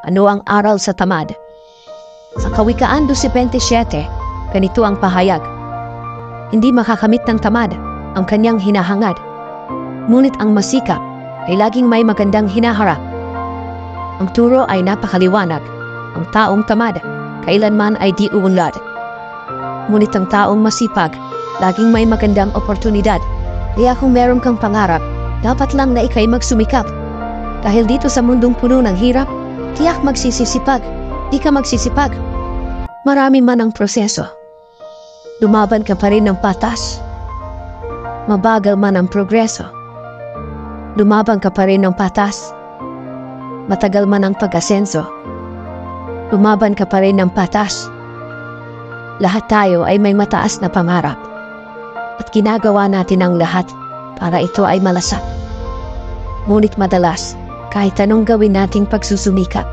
Ano ang aral sa tamad? Sa Kawikaan 12:27, ganito ang pahayag. Hindi makakamit ng tamad ang kanyang hinahangad. Ngunit ang masikap ay laging may magandang hinaharap. Ang turo ay napakaliwanag. Ang taong tamad, kailanman ay di uunlad. Ngunit ang taong masipag, laging may magandang oportunidad. Kaya kung meron kang pangarap, dapat lang na ikay magsumikap. Dahil dito sa mundong puno ng hirap, tiyak magsisisipag. Di ka magsisipag. Marami man ang proseso. Lumaban ka pa rin ng patas. Mabagal man ang progreso. Lumaban ka pa rin ng patas. Matagal man ang pag-asenso. Lumaban ka pa rin ng patas. Lahat tayo ay may mataas na pangarap. At ginagawa natin ang lahat para ito ay malasap. Ngunit madalas, kahit anong gawin nating pagsusumikap,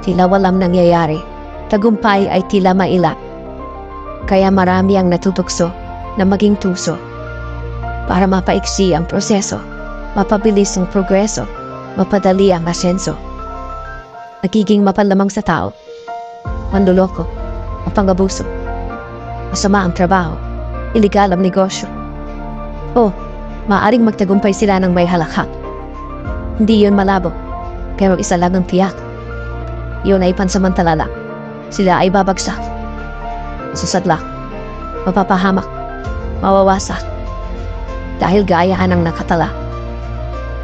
tila walang nangyayari. Tagumpay ay tila mailap. Kaya marami ang natutukso na maging tuso. Para mapaiksi ang proseso, mapabilis ang progreso, mapadali ang asenso. Nagiging mapanlamang sa tao, manluloko, mapangabuso, masama ang trabaho, iligal ang negosyo. O, maaring magtagumpay sila ng may halakhak. Hindi yun malabo, pero isa lang ang tiyak. Yun ay pansamantala lang. Sila ay babagsak, susadlak, mapapahamak, mawawasak. Dahil gayaan ang nakatala.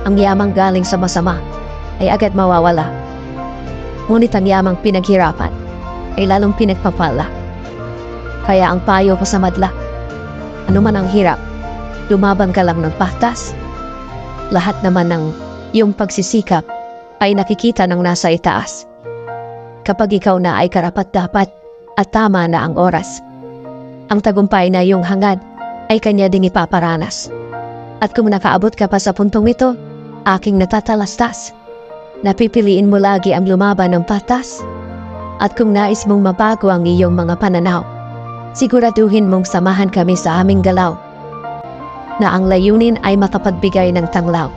Ang yamang galing sa masama ay agad mawawala. Ngunit ang yamang pinaghirapan ay lalong pinagpapala. Kaya ang payo ko sa madla, ano man ang hirap, lumaban ka lang ng patas. Lahat naman ng iyong pagsisikap ay nakikita ng nasa itaas. Kapag ikaw na ay karapat-dapat at tama na ang oras, ang tagumpay na iyong hangad ay kanya ding ipaparanas. At kung nakaabot ka pa sa puntong ito, aking natatalastas, napipiliin mo lagi ang lumaban ng patas. At kung nais mong mabago ang iyong mga pananaw, siguraduhin mong samahan kami sa aming galaw, na ang layunin ay makapagbigay ng tanglaw.